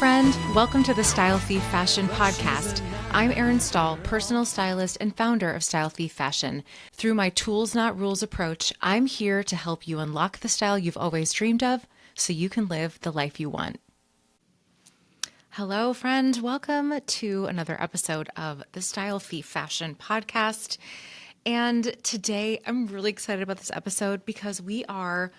friend. Welcome to the Style Thief Fashion Podcast. I'm Erin Stahl, personal stylist and founder of Style Thief Fashion. Through my tools, not rules approach, I'm here to help you unlock the style you've always dreamed of so you can live the life you want. Hello, friend. Welcome to another episode of the Style Thief Fashion Podcast. And today I'm really excited about this episode because we are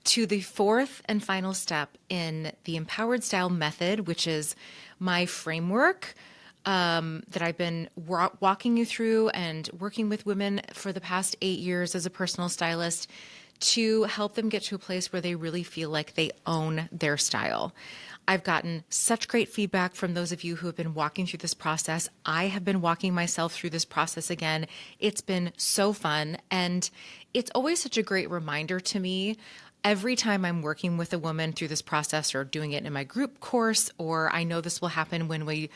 to the fourth and final step in the Empowered Style Method, which is my framework that I've been walking you through and working with women for the past 8 years as a personal stylist to help them get to a place where they really feel like they own their style. I've gotten such great feedback from those of you who have been walking through this process. I have been walking myself through this process again. It's been so fun, and it's always such a great reminder to me every time I'm working with a woman through this process or doing it in my group course, or I know this will happen when we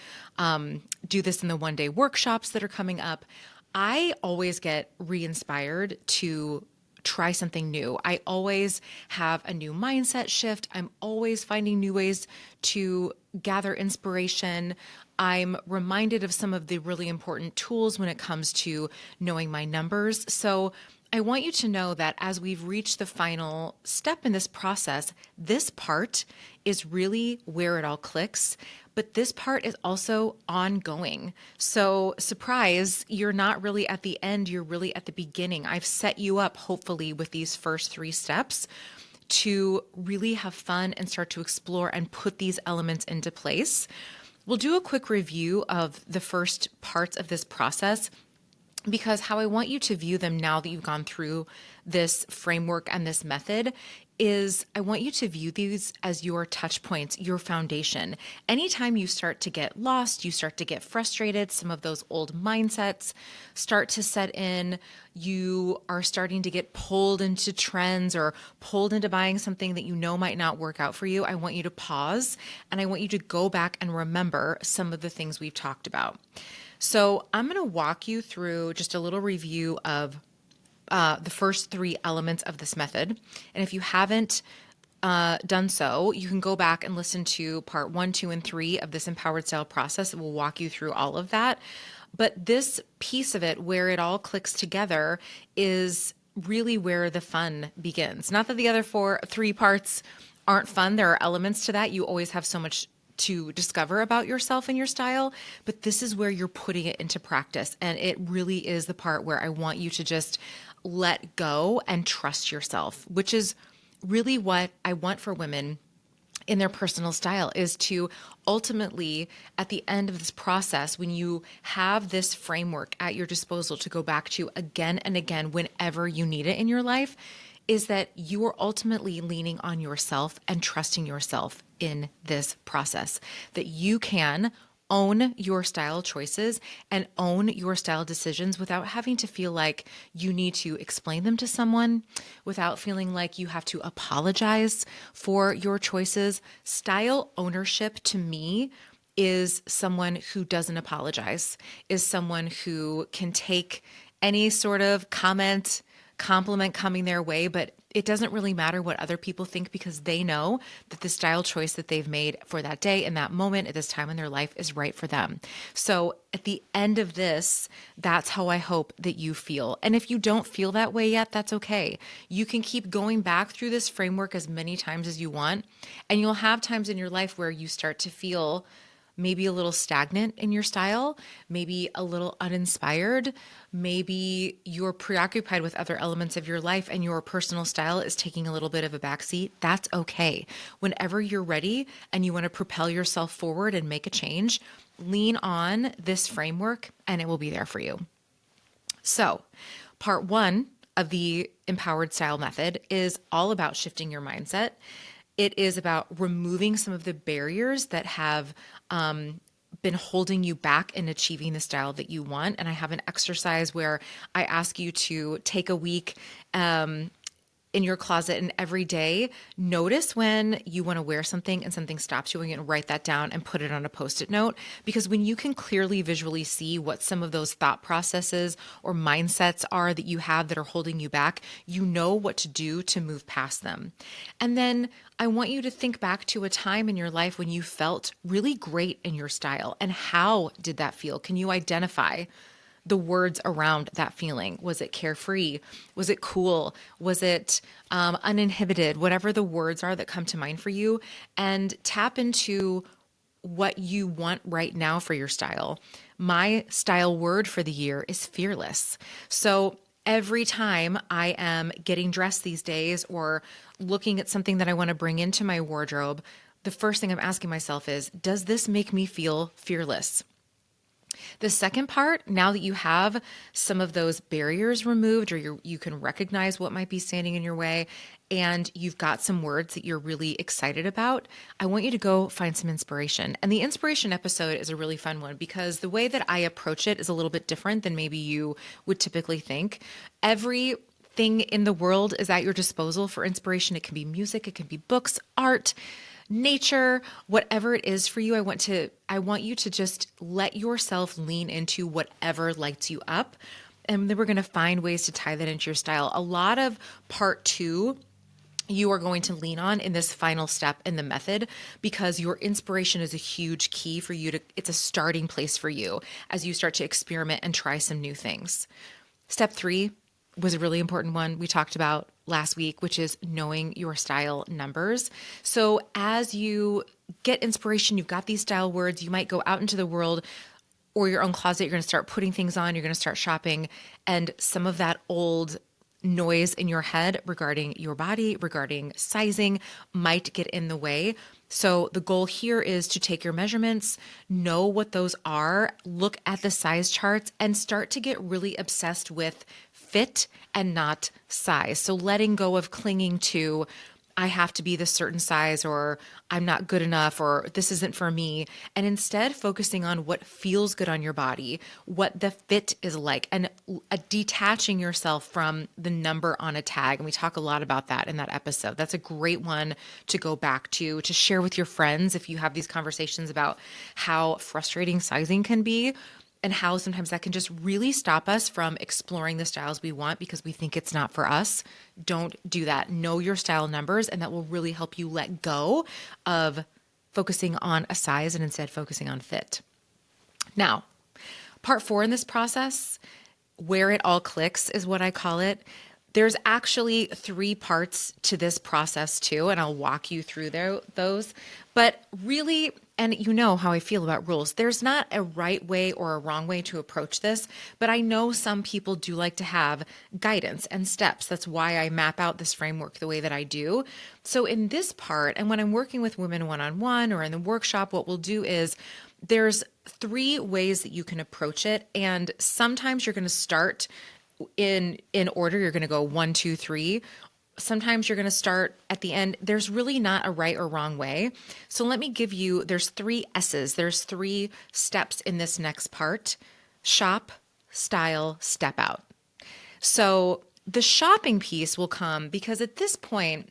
do this in the one-day workshops that are coming up. I always get re-inspired to try something new. I always have a new mindset shift. I'm always finding new ways to gather inspiration. I'm reminded of some of the really important tools when it comes to knowing my numbers. So I want you to know that as we've reached the final step in this process, this part is really where it all clicks, but this part is also ongoing. So surprise, you're not really at the end, you're really at the beginning. I've set you up, hopefully, with these first 3 steps to really have fun and start to explore and put these elements into place. We'll do a quick review of the first parts of this process, because how I want you to view them now that you've gone through this framework and this method is I want you to view these as your touch points, your foundation. Anytime you start to get lost, you start to get frustrated, some of those old mindsets start to set in, you are starting to get pulled into trends or pulled into buying something that you know might not work out for you, I want you to pause and I want you to go back and remember some of the things we've talked about. So I'm going to walk you through just a little review of the first 3 elements of this method. And if you haven't done so, you can go back and listen to part 1, 2, and 3 of this Empowered Style process. It will walk you through all of that. But this piece of it, where it all clicks together, is really where the fun begins. Not that the other 3 parts aren't fun. There are elements to that. You always have so much to discover about yourself and your style, but this is where you're putting it into practice. And it really is the part where I want you to just let go and trust yourself, which is really what I want for women in their personal style, is to ultimately, at the end of this process, when you have this framework at your disposal to go back to again and again whenever you need it in your life, is that you are ultimately leaning on yourself and trusting yourself in this process, that you can own your style choices and own your style decisions without having to feel like you need to explain them to someone, without feeling like you have to apologize for your choices. Style ownership, to me, is someone who doesn't apologize, is someone who can take any sort of compliment coming their way, but it doesn't really matter what other people think, because they know that the style choice that they've made for that day in that moment at this time in their life is right for them. So at the end of this, that's how I hope that you feel. And if you don't feel that way yet, that's okay. You can keep going back through this framework as many times as you want, and you'll have times in your life where you start to feel maybe a little stagnant in your style, maybe a little uninspired, maybe you're preoccupied with other elements of your life and your personal style is taking a little bit of a backseat. That's okay. Whenever you're ready and you want to propel yourself forward and make a change, lean on this framework and it will be there for you. So, part 1 of the Empowered Style Method is all about shifting your mindset. It is about removing some of the barriers that have been holding you back in achieving the style that you want. And I have an exercise where I ask you to take a week in your closet, and every day notice when you want to wear something and something stops you, and you can write that down and put it on a post-it note. Because when you can clearly visually see what some of those thought processes or mindsets are that you have that are holding you back, you know what to do to move past them. And then I want you to think back to a time in your life when you felt really great in your style, and how did that feel? Can you identify the words around that feeling? Was it carefree? Was it cool? Was it uninhibited? Whatever the words are that come to mind for you, and tap into what you want right now for your style. My style word for the year is fearless. So every time I am getting dressed these days or looking at something that I want to bring into my wardrobe, the first thing I'm asking myself is, does this make me feel fearless? The second part, now that you have some of those barriers removed, or you can recognize what might be standing in your way, and you've got some words that you're really excited about, I want you to go find some inspiration. And the inspiration episode is a really fun one because the way that I approach it is a little bit different than maybe you would typically think. Everything in the world is at your disposal for inspiration. It can be music, it can be books, art, nature, whatever it is for you. I want you to just let yourself lean into whatever lights you up. And then we're going to find ways to tie that into your style. A lot of part 2 you are going to lean on in this final step in the method, because your inspiration is a huge key for you it's a starting place for you as you start to experiment and try some new things. Step 3 was a really important one we talked about last week, which is knowing your style numbers. So as you get inspiration, you've got these style words, you might go out into the world or your own closet, you're going to start putting things on, you're going to start shopping, and some of that old noise in your head regarding your body, regarding sizing, might get in the way. So the goal here is to take your measurements, know what those are, look at the size charts, and start to get really obsessed with fit and not size. So letting go of clinging to, I have to be this certain size, or I'm not good enough, or this isn't for me. And instead focusing on what feels good on your body, what the fit is like, and detaching yourself from the number on a tag. And we talk a lot about that in that episode. That's a great one to go back to share with your friends if you have these conversations about how frustrating sizing can be, and how sometimes that can just really stop us from exploring the styles we want because we think it's not for us. Don't do that. Know your style numbers, and that will really help you let go of focusing on a size and instead focusing on fit. Now, part 4 in this process, where it all clicks is what I call it. There's actually 3 parts to this process too, and I'll walk you through those. But really, and you know how I feel about rules, there's not a right way or a wrong way to approach this, but I know some people do like to have guidance and steps. That's why I map out this framework the way that I do. So in this part, and when I'm working with women one-on-one or in the workshop, what we'll do is there's 3 ways that you can approach it. And sometimes you're going to start in order. You're going to go 1, 2, 3. Sometimes you're going to start at the end. There's really not a right or wrong way. So let me give you, there's 3 S's. There's 3 steps in this next part: shop, style, step out. So the shopping piece will come because at this point,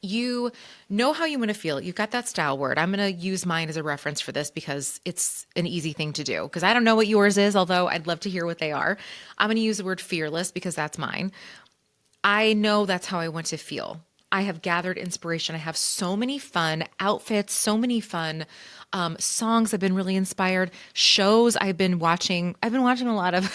you know how you want to feel. You've got that style word. I'm going to use mine as a reference for this because it's an easy thing to do, because I don't know what yours is, although I'd love to hear what they are. I'm going to use the word fearless because that's mine. I know that's how I want to feel. I have gathered inspiration. I have so many fun outfits, so many fun songs. I've been really inspired. Shows I've been watching. I've been watching a lot of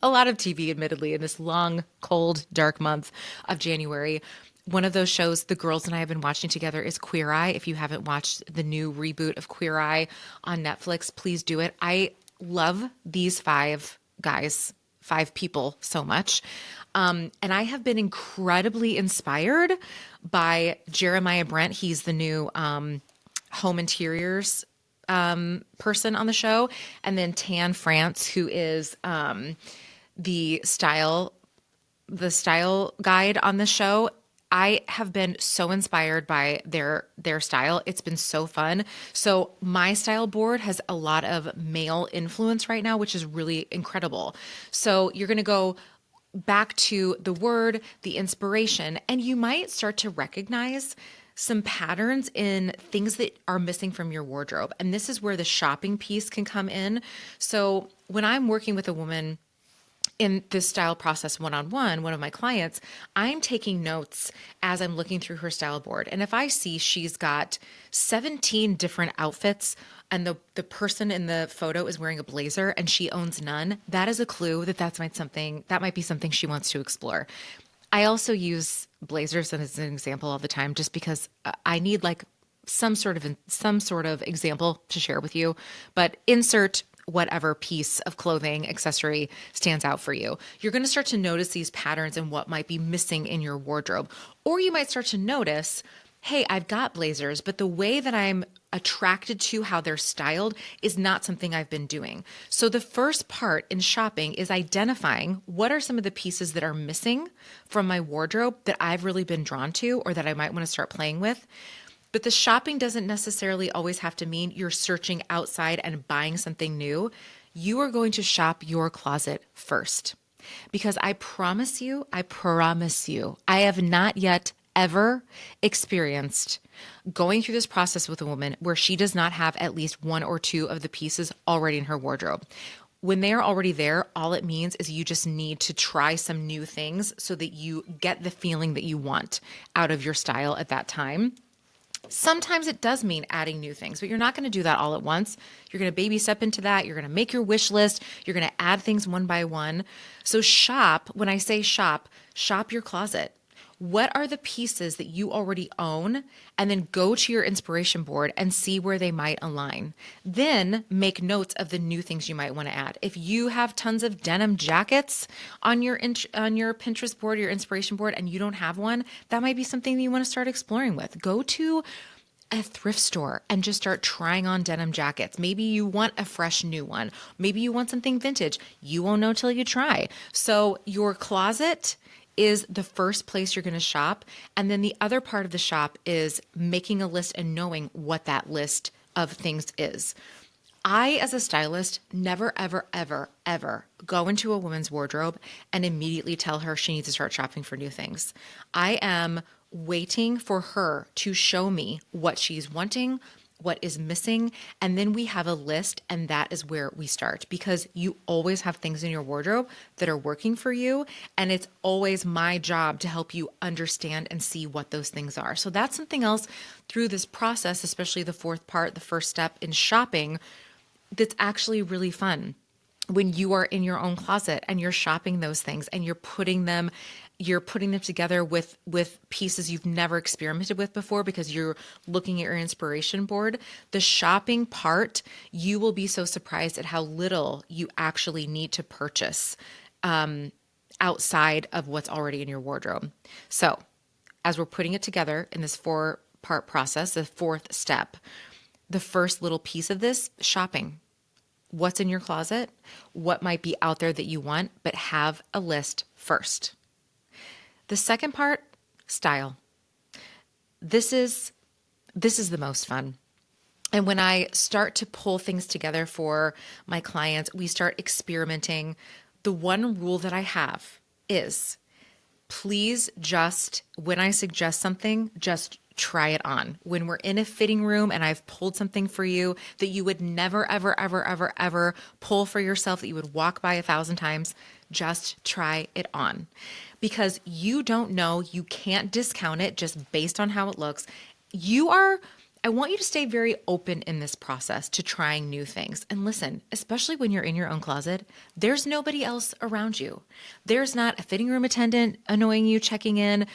TV, admittedly, in this long, cold, dark month of January. One of those shows the girls and I have been watching together is Queer Eye. If you haven't watched the new reboot of Queer Eye on Netflix, please do it. I love these 5 guys, 5 people so much. And I have been incredibly inspired by Jeremiah Brent. He's the new home interiors person on the show. And then Tan France, who is the style guide on the show. I have been so inspired by their style. It's been so fun. So my style board has a lot of male influence right now, which is really incredible. So you're going to go back to the word, the inspiration, and you might start to recognize some patterns in things that are missing from your wardrobe. And this is where the shopping piece can come in. So when I'm working with a woman in this style process one-on-one, one of my clients, I'm taking notes as I'm looking through her style board. And if I see she's got 17 different outfits and the person in the photo is wearing a blazer and she owns none, that is a clue that that might be something she wants to explore. I also use blazers as an example all the time just because I need like some sort of example to share with you, but insert whatever piece of clothing, accessory stands out for you. You're going to start to notice these patterns and what might be missing in your wardrobe. Or you might start to notice, hey, I've got blazers, but the way that I'm attracted to how they're styled is not something I've been doing. So the first part in shopping is identifying what are some of the pieces that are missing from my wardrobe that I've really been drawn to or that I might want to start playing with. But the shopping doesn't necessarily always have to mean you're searching outside and buying something new. You are going to shop your closet first. Because I promise you, I have not yet ever experienced going through this process with a woman where she does not have at least one or two of the pieces already in her wardrobe. When they are already there, all it means is you just need to try some new things so that you get the feeling that you want out of your style at that time. Sometimes it does mean adding new things, but you're not going to do that all at once. You're going to baby step into that. You're going to make your wish list. You're going to add things one by one. So shop, when I say shop your closet. What are the pieces that you already own? And then go to your inspiration board and see where they might align. Then make notes of the new things you might want to add. If you have tons of denim jackets on your Pinterest board, your inspiration board, and you don't have one, that might be something that you want to start exploring with. Go to a thrift store and just start trying on denim jackets. Maybe you want a fresh new one. Maybe you want something vintage. You won't know till you try. So your closet is the first place you're going to shop. And then the other part of the shop is making a list and knowing what that list of things is. I, as a stylist, never, ever, ever, ever go into a woman's wardrobe and immediately tell her she needs to start shopping for new things. I am waiting for her to show me what she's wanting, what is missing, and then we have a list, and that is where we start, because you always have things in your wardrobe that are working for you, and it's always my job to help you understand and see what those things are. So that's something else through this process, especially the fourth part, the first step in shopping, that's actually really fun. When you are in your own closet and you're shopping those things and you're putting them together with pieces you've never experimented with before because you're looking at your inspiration board, the shopping part, you will be so surprised at how little you actually need to purchase outside of what's already in your wardrobe. So as we're putting it together in this 4-part process, the fourth step, the first little piece of this, shopping. What's in your closet? What might be out there that you want, but have a list first. The second part, style. This is the most fun. And when I start to pull things together for my clients, we start experimenting. The one rule that I have is please just, when I suggest something, just try it on. When we're in a fitting room and I've pulled something for you that you would never, ever, ever, ever, ever pull for yourself, that you would walk by 1,000 times, just try it on. Because you don't know, you can't discount it just based on how it looks. I want you to stay very open in this process to trying new things. And listen, especially when you're in your own closet, there's nobody else around you. There's not a fitting room attendant annoying you, checking in.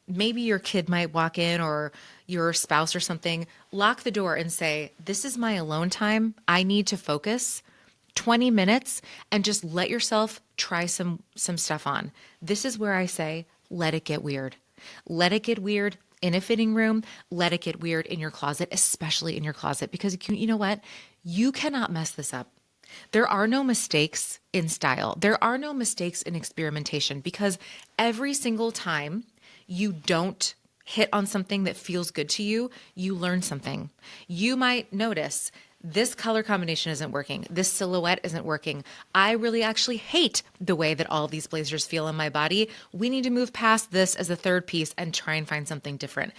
Maybe your kid might walk in or your spouse or something. Lock the door and say, this is my alone time. I need to focus 20 minutes and just let yourself try some stuff on. This is where I say, let it get weird. Let it get weird in a fitting room. Let it get weird in your closet, especially in your closet, because you know what? You cannot mess this up. There are no mistakes in style. There are no mistakes in experimentation, because every single time you don't hit on something that feels good to you, you learn something. You might notice this color combination isn't working. This silhouette isn't working. I really actually hate the way that all of these blazers feel on my body. We need to move past this as a third piece and try and find something different.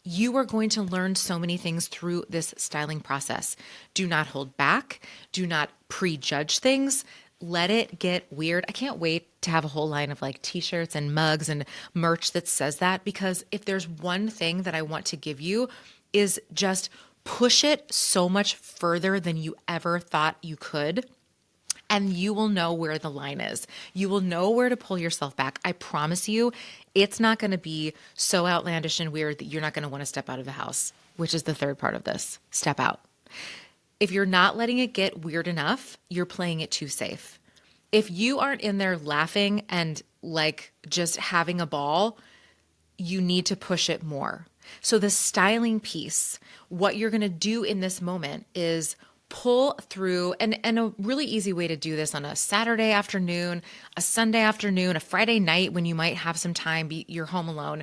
You are going to learn so many things through this styling process. Do not hold back. Do not prejudge things. Let it get weird. I can't wait to have a whole line of like t-shirts and mugs and merch that says that, because if there's one thing that I want to give you is just push it so much further than you ever thought you could. And you will know where the line is. You will know where to pull yourself back. I promise you, it's not going to be so outlandish and weird that you're not going to want to step out of the house, which is the third part of this. Step out. If you're not letting it get weird enough, you're playing it too safe. If you aren't in there laughing and like just having a ball, you need to push it more. So the styling piece, what you're going to do in this moment is pull through, and a really easy way to do this on a Saturday afternoon, a Sunday afternoon, a Friday night when you might have some time, you're home alone.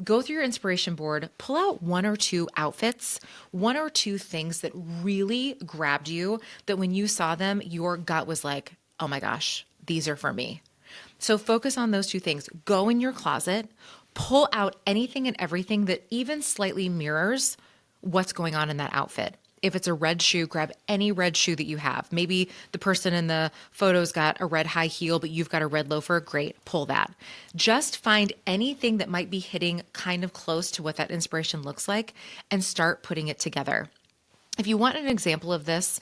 Go through your inspiration board, pull out one or two outfits, one or two things that really grabbed you, that when you saw them, your gut was like, oh my gosh, these are for me. So focus on those two things. Go in your closet, pull out anything and everything that even slightly mirrors what's going on in that outfit. If it's a red shoe, grab any red shoe that you have. Maybe the person in the photo's got a red high heel, but you've got a red loafer. Great, pull that. Just find anything that might be hitting kind of close to what that inspiration looks like and start putting it together. If you want an example of this,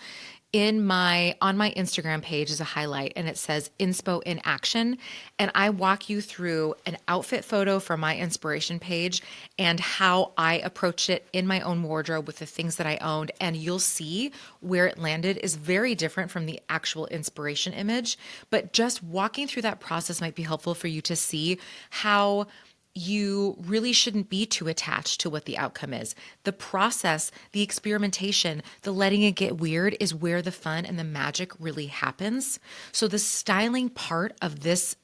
on my Instagram page is a highlight and it says Inspo in Action. And I walk you through an outfit photo from my inspiration page and how I approached it in my own wardrobe with the things that I owned. And you'll see where it landed is very different from the actual inspiration image. But just walking through that process might be helpful for you to see how you really shouldn't be too attached to what the outcome is. The process, the experimentation, the letting it get weird is where the fun and the magic really happens. So the styling part of this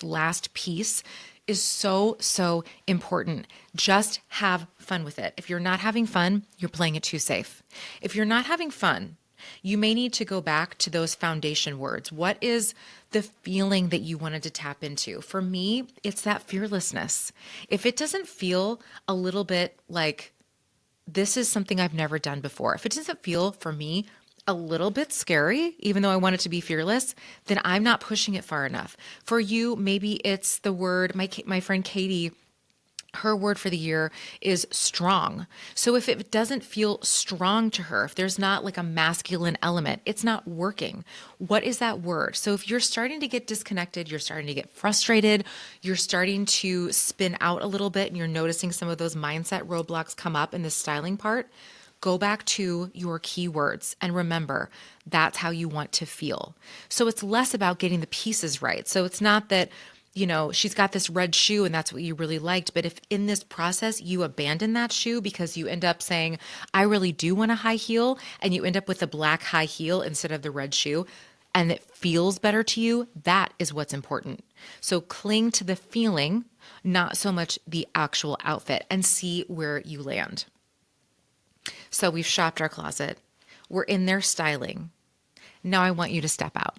last piece is so important. Just have fun with it. If you're not having fun, you're playing it too safe. If you're not having fun, you may need to go back to those foundation words. What is the feeling that you wanted to tap into? For me, it's that fearlessness. If it doesn't feel a little bit like this is something I've never done before, if it doesn't feel for me a little bit scary, even though I want it to be fearless, then I'm not pushing it far enough. For you, maybe it's the word, my friend Katie, her word for the year is strong. So if it doesn't feel strong to her, if there's not like a masculine element, it's not working. What is that word? So if you're starting to get disconnected, you're starting to get frustrated, you're starting to spin out a little bit, and you're noticing some of those mindset roadblocks come up in the styling part, go back to your keywords and remember that's how you want to feel. So it's less about getting the pieces right. So it's not that she's got this red shoe and that's what you really liked. But if in this process you abandon that shoe because you end up saying, I really do want a high heel, and you end up with a black high heel instead of the red shoe, and it feels better to you, that is what's important. So cling to the feeling, not so much the actual outfit, and see where you land. So we've shopped our closet. We're in there styling. Now I want you to step out.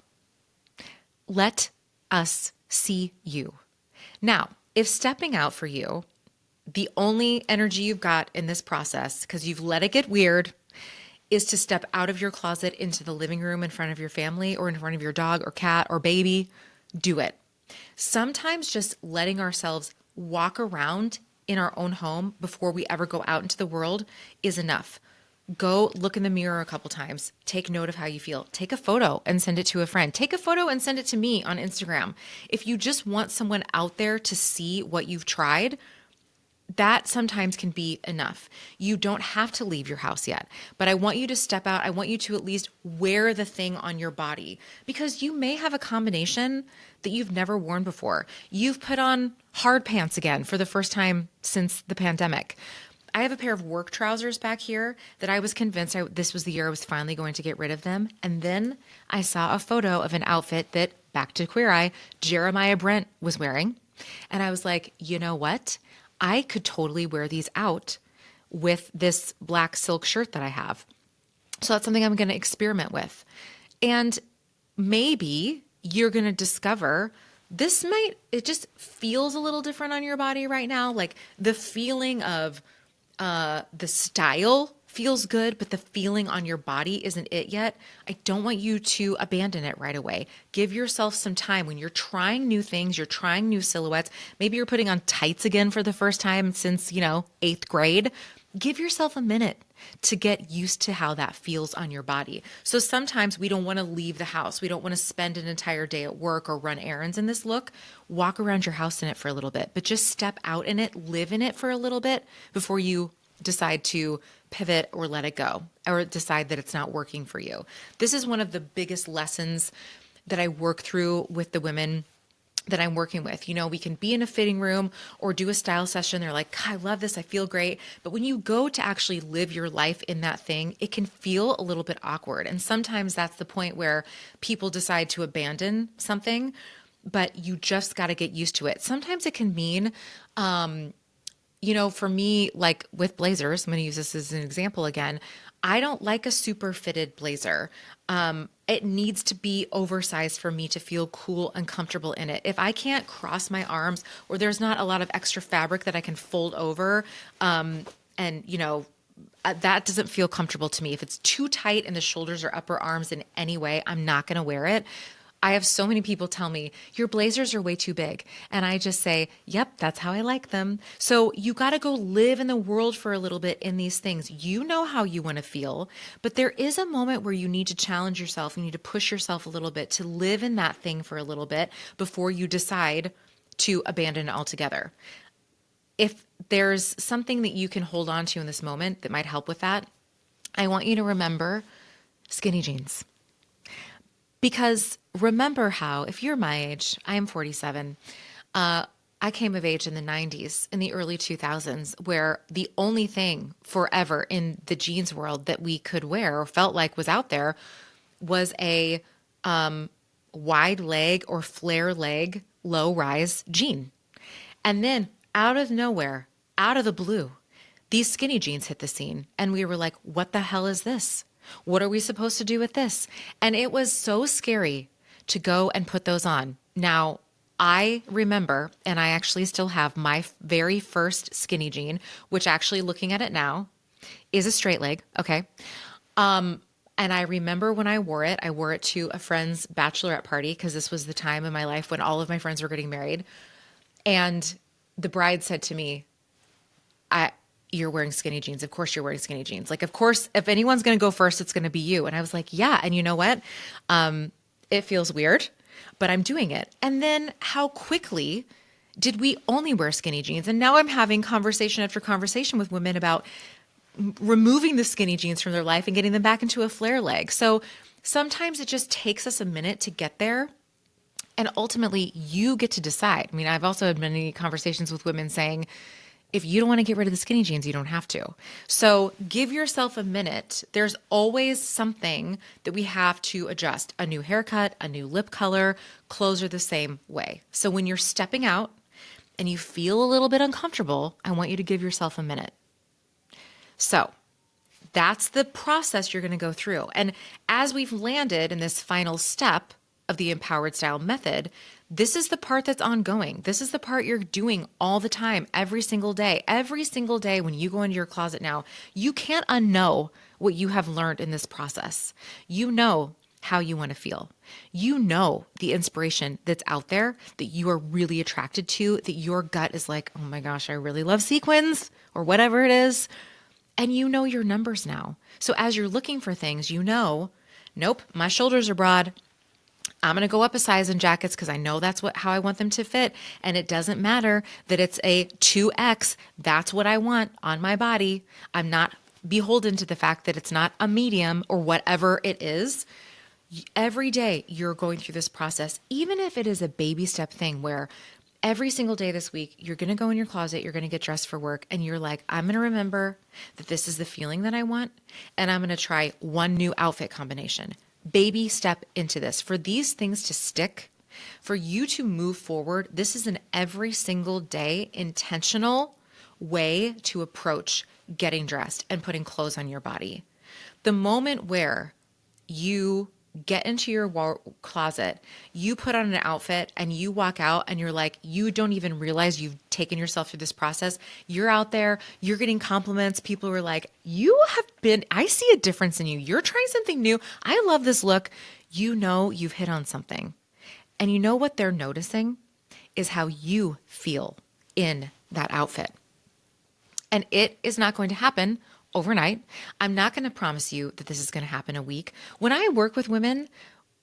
Let us see you. Now, if stepping out for you, the only energy you've got in this process, because you've let it get weird, is to step out of your closet into the living room in front of your family or in front of your dog or cat or baby, do it. Sometimes just letting ourselves walk around in our own home before we ever go out into the world is enough. Go look in the mirror a couple times. Take note of how you feel. Take a photo and send it to a friend. Take a photo and send it to me on Instagram. If you just want someone out there to see what you've tried, that sometimes can be enough. You don't have to leave your house yet, but I want you to step out. I want you to at least wear the thing on your body, because you may have a combination that you've never worn before. You've put on hard pants again for the first time since the pandemic. I have a pair of work trousers back here that I was convinced this was the year I was finally going to get rid of them. And then I saw a photo of an outfit that, back to Queer Eye, Jeremiah Brent was wearing. And I was like, you know what? I could totally wear these out with this black silk shirt that I have. So that's something I'm going to experiment with. And maybe you're going to discover it just feels a little different on your body right now. Like the feeling of the style feels good, but the feeling on your body isn't it yet. I don't want you to abandon it right away. Give yourself some time when you're trying new things, you're trying new silhouettes. Maybe you're putting on tights again for the first time since, eighth grade. Give yourself a minute to get used to how that feels on your body. So sometimes we don't want to leave the house. We don't want to spend an entire day at work or run errands in this look. Walk around your house in it for a little bit, but just step out in it, live in it for a little bit before you decide to pivot or let it go or decide that it's not working for you. This is one of the biggest lessons that I work through with the women that I'm working with. We can be in a fitting room or do a style session. They're like, I love this. I feel great. But when you go to actually live your life in that thing, it can feel a little bit awkward. And sometimes that's the point where people decide to abandon something, but you just got to get used to it. Sometimes it can mean, for me, like with blazers, I'm going to use this as an example again. I don't like a super fitted blazer. It needs to be oversized for me to feel cool and comfortable in it. If I can't cross my arms or there's not a lot of extra fabric that I can fold over, that doesn't feel comfortable to me. If it's too tight in the shoulders or upper arms in any way, I'm not going to wear it. I have so many people tell me, your blazers are way too big. And I just say, yep, that's how I like them. So you got to go live in the world for a little bit in these things. You know how you want to feel, but there is a moment where you need to challenge yourself. You need to push yourself a little bit to live in that thing for a little bit before you decide to abandon it altogether. If there's something that you can hold on to in this moment that might help with that, I want you to remember skinny jeans. Because remember how, if you're my age, I am 47, I came of age in the 90s, in the early 2000s, where the only thing forever in the jeans world that we could wear or felt like was out there was a wide leg or flare leg, low rise jean. And then out of nowhere, out of the blue, these skinny jeans hit the scene. And we were like, what the hell is this? What are we supposed to do with this? And it was so scary to go and put those on. Now, I remember, and I actually still have my very first skinny jean, which actually looking at it now is a straight leg. Okay. And I remember when I wore it to a friend's bachelorette party because this was the time in my life when all of my friends were getting married. And the bride said to me, you're wearing skinny jeans. Of course you're wearing skinny jeans. Like, of course, if anyone's going to go first, it's going to be you. And I was like, yeah. And you know what? It feels weird, but I'm doing it. And then how quickly did we only wear skinny jeans? And now I'm having conversation after conversation with women about removing the skinny jeans from their life and getting them back into a flare leg. So sometimes it just takes us a minute to get there. And ultimately you get to decide. I mean, I've also had many conversations with women saying, if you don't want to get rid of the skinny jeans, you don't have to. So give yourself a minute. There's always something that we have to adjust. A new haircut, a new lip color, clothes are the same way. So when you're stepping out and you feel a little bit uncomfortable, I want you to give yourself a minute. So that's the process you're going to go through. And as we've landed in this final step of the Empowered Style method, this is the part that's ongoing. This is the part you're doing all the time, every single day. Every single day when you go into your closet now, you can't unknow what you have learned in this process. You know how you want to feel. You know the inspiration that's out there that you are really attracted to, that your gut is like, oh my gosh, I really love sequins or whatever it is. And you know your numbers now. So as you're looking for things, you know, nope, my shoulders are broad. I'm going to go up a size in jackets because I know that's how I want them to fit. And it doesn't matter that it's a 2X. That's what I want on my body. I'm not beholden to the fact that it's not a medium or whatever it is. Every day you're going through this process, even if it is a baby step thing where every single day this week, you're going to go in your closet, you're going to get dressed for work, and you're like, I'm going to remember that this is the feeling that I want, and I'm going to try one new outfit combination. Baby step into this. For these things to stick, for you to move forward, this is an every single day intentional way to approach getting dressed and putting clothes on your body. The moment where you get into your closet, you put on an outfit and you walk out and you're like, you don't even realize you've taken yourself through this process. You're out there, you're getting compliments. People are like, I see a difference in you. You're trying something new. I love this look. You know, you've hit on something. And you know what they're noticing is how you feel in that outfit. And it is not going to happen overnight. I'm not going to promise you that this is going to happen a week. When I work with women,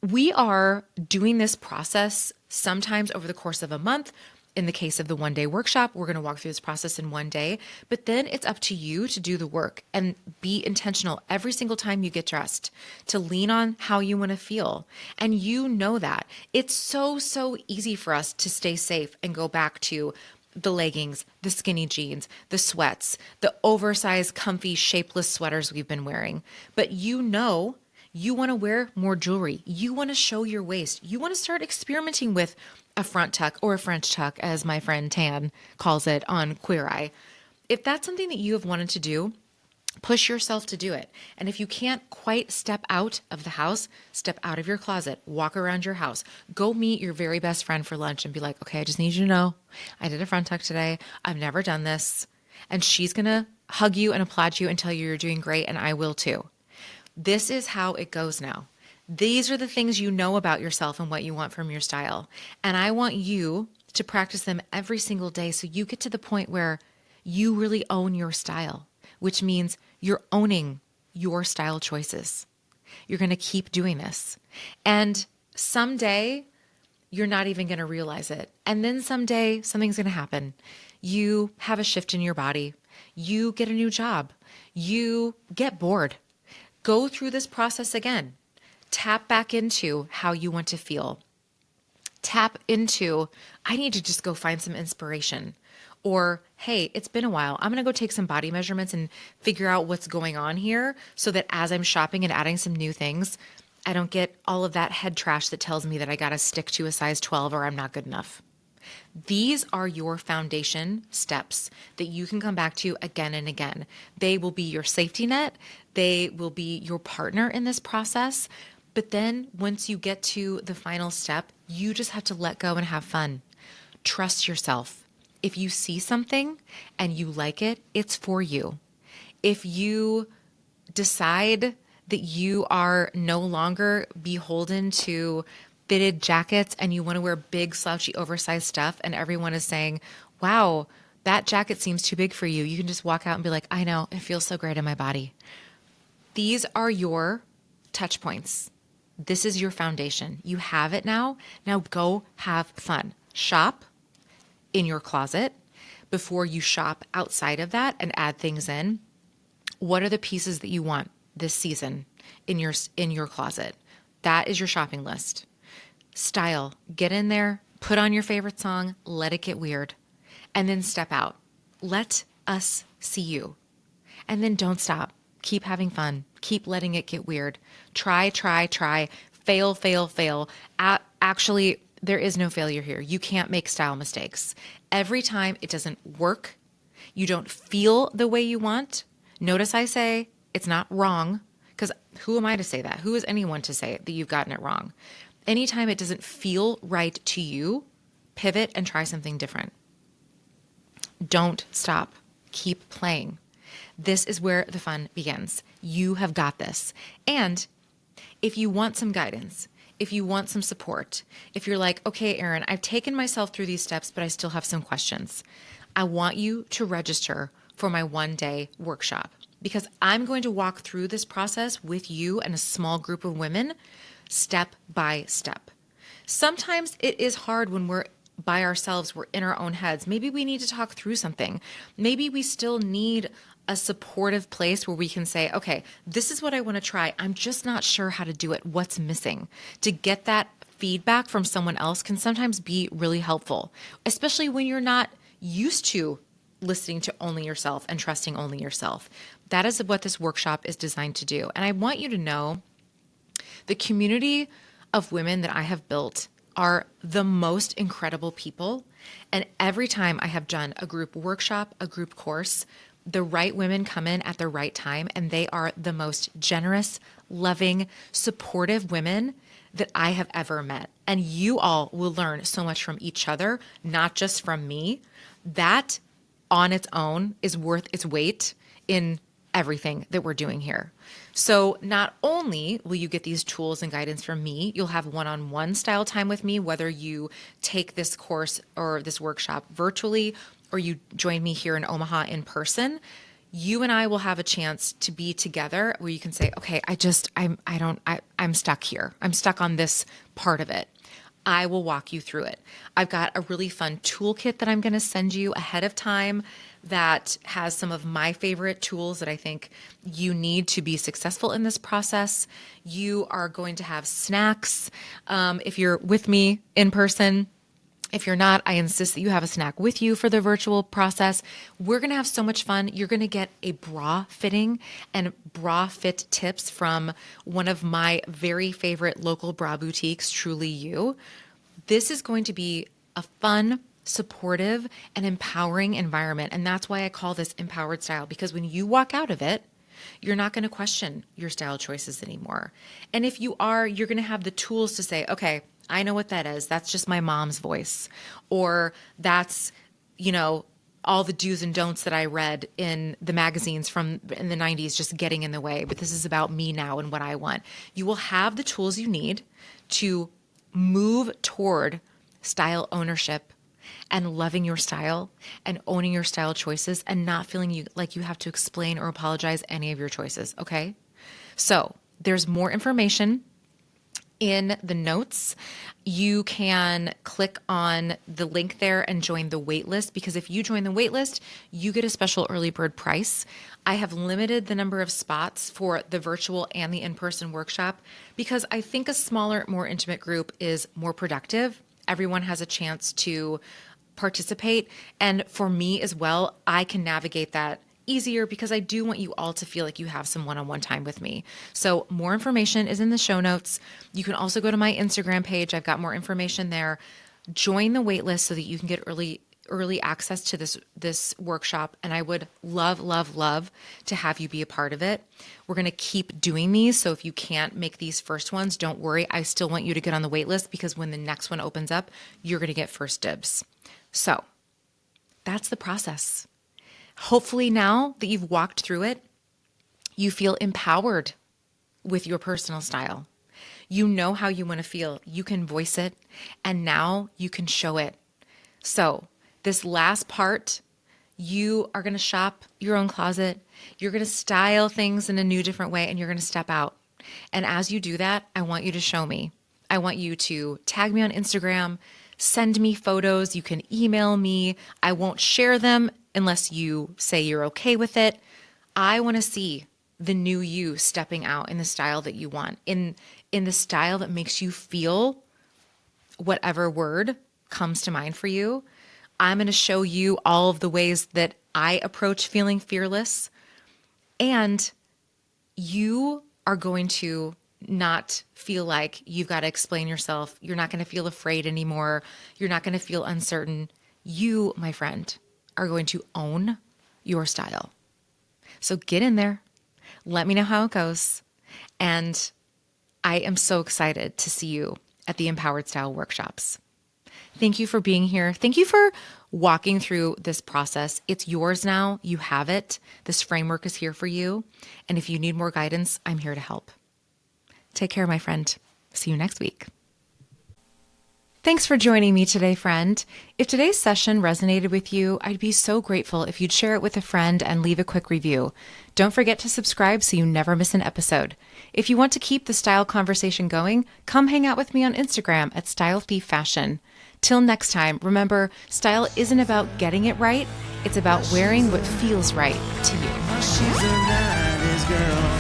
we are doing this process sometimes over the course of a month. In the case of the 1-day workshop, we're going to walk through this process in 1 day, but then it's up to you to do the work and be intentional every single time you get dressed to lean on how you want to feel. And you know that. It's so easy for us to stay safe and go back to the leggings, the skinny jeans, the sweats, the oversized, comfy, shapeless sweaters we've been wearing. But you know, you want to wear more jewelry. You want to show your waist. You want to start experimenting with a front tuck or a French tuck, as my friend Tan calls it on Queer Eye. If that's something that you have wanted to do, push yourself to do it. And if you can't quite step out of the house, step out of your closet, walk around your house, go meet your very best friend for lunch and be like, okay, I just need you to know I did a front tuck today. I've never done this. And she's going to hug you and applaud you and tell you you're doing great. And I will too. This is how it goes now. These are the things you know about yourself and what you want from your style. And I want you to practice them every single day so you get to the point where you really own your style, which means you're owning your style choices. You're going to keep doing this. And someday you're not even going to realize it. And then someday something's going to happen. You have a shift in your body. You get a new job. You get bored. Go through this process again. Tap back into how you want to feel. Tap into, I need to just go find some inspiration. Or, hey, it's been a while. I'm going to go take some body measurements and figure out what's going on here so that as I'm shopping and adding some new things, I don't get all of that head trash that tells me that I got to stick to a size 12 or I'm not good enough. These are your foundation steps that you can come back to again and again. They will be your safety net. They will be your partner in this process. But then once you get to the final step, you just have to let go and have fun. Trust yourself. If you see something and you like it, it's for you. If you decide that you are no longer beholden to fitted jackets and you want to wear big, slouchy, oversized stuff, and everyone is saying, wow, that jacket seems too big for you, you can just walk out and be like, I know, it feels so great in my body. These are your touch points. This is your foundation. You have it now. Now go have fun. Shop in your closet before you shop outside of that and add things in. What are the pieces that you want this season in your closet? That is your shopping list. Style, get in there, put on your favorite song, let it get weird, and then step out. Let us see you. And then don't stop. Keep having fun. Keep letting it get weird. Try. Fail. Actually, there is no failure here. You can't make style mistakes. Every time it doesn't work, you don't feel the way you want. Notice I say it's not wrong, because who am I to say that? Who is anyone to say that you've gotten it wrong? Anytime it doesn't feel right to you, pivot and try something different. Don't stop. Keep playing. This is where the fun begins. You have got this. And if you want some guidance, if you want some support, if you're like, okay, Erin, I've taken myself through these steps, but I still have some questions, I want you to register for my 1-day workshop, because I'm going to walk through this process with you and a small group of women step by step. Sometimes it is hard when we're by ourselves, we're in our own heads. Maybe we need to talk through something. Maybe we still need a supportive place where we can say, okay, this is what I want to try. I'm just not sure how to do it. What's missing? To get that feedback from someone else can sometimes be really helpful, especially when you're not used to listening to only yourself and trusting only yourself. That is what this workshop is designed to do. And I want you to know the community of women that I have built are the most incredible people. And every time I have done a group workshop, a group course, the right women come in at the right time, and they are the most generous, loving, supportive women that I have ever met. And you all will learn so much from each other, not just from me. That on its own is worth its weight in everything that we're doing here. So not only will you get these tools and guidance from me, you'll have one-on-one style time with me, whether you take this course or this workshop virtually, or you join me here in Omaha in person. You and I will have a chance to be together where you can say, okay, I'm stuck here. I'm stuck on this part of it. I will walk you through it. I've got a really fun toolkit that I'm going to send you ahead of time that has some of my favorite tools that I think you need to be successful in this process. You are going to have snacks if you're with me in person. If you're not, I insist that you have a snack with you for the virtual process. We're going to have so much fun. You're going to get a bra fitting and bra fit tips from one of my very favorite local bra boutiques, Truly You. This is going to be a fun, supportive, and empowering environment. And that's why I call this Empowered Style, because when you walk out of it, you're not going to question your style choices anymore. And if you are, you're going to have the tools to say, okay, I know what that is. That's just my mom's voice. Or that's, all the do's and don'ts that I read in the magazines from in the 90s just getting in the way. But this is about me now and what I want. You will have the tools you need to move toward style ownership and loving your style and owning your style choices and not feeling like you have to explain or apologize any of your choices. Okay. So there's more information in the notes. You can click on the link there and join the waitlist, because if you join the waitlist, you get a special early bird price. I have limited the number of spots for the virtual and the in-person workshop because I think a smaller, more intimate group is more productive. Everyone has a chance to participate. And for me as well, I can navigate that easier because I do want you all to feel like you have some one-on-one time with me. So more information is in the show notes. You can also go to my Instagram page. I've got more information there. Join the waitlist so that you can get early access to this workshop. And I would love, love, love to have you be a part of it. We're going to keep doing these. So if you can't make these first ones, don't worry. I still want you to get on the waitlist because when the next one opens up, you're going to get first dibs. So that's the process. Hopefully now that you've walked through it, you feel empowered with your personal style. You know how you want to feel. You can voice it, and now you can show it. So this last part, you are going to shop your own closet. You're going to style things in a new, different way, and you're going to step out. And as you do that, I want you to show me. I want you to tag me on Instagram, send me photos. You can email me. I won't share them unless you say you're okay with it. I want to see the new you stepping out in the style that you want, in the style that makes you feel whatever word comes to mind for you. I'm going to show you all of the ways that I approach feeling fearless, and you are going to not feel like you've got to explain yourself. You're not going to feel afraid anymore. You're not going to feel uncertain. You, my friend, are going to own your style. So get in there. Let me know how it goes. And I am so excited to see you at the Empowered Style workshops. Thank you for being here. Thank you for walking through this process. It's yours now. You have it. This framework is here for you. And if you need more guidance, I'm here to help. Take care, my friend. See you next week. Thanks for joining me today, friend. If today's session resonated with you, I'd be so grateful if you'd share it with a friend and leave a quick review. Don't forget to subscribe so you never miss an episode. If you want to keep the style conversation going, come hang out with me on Instagram at Style Thief Fashion. Till next time, remember, style isn't about getting it right. It's about wearing what feels right to you. She's a 90s girl.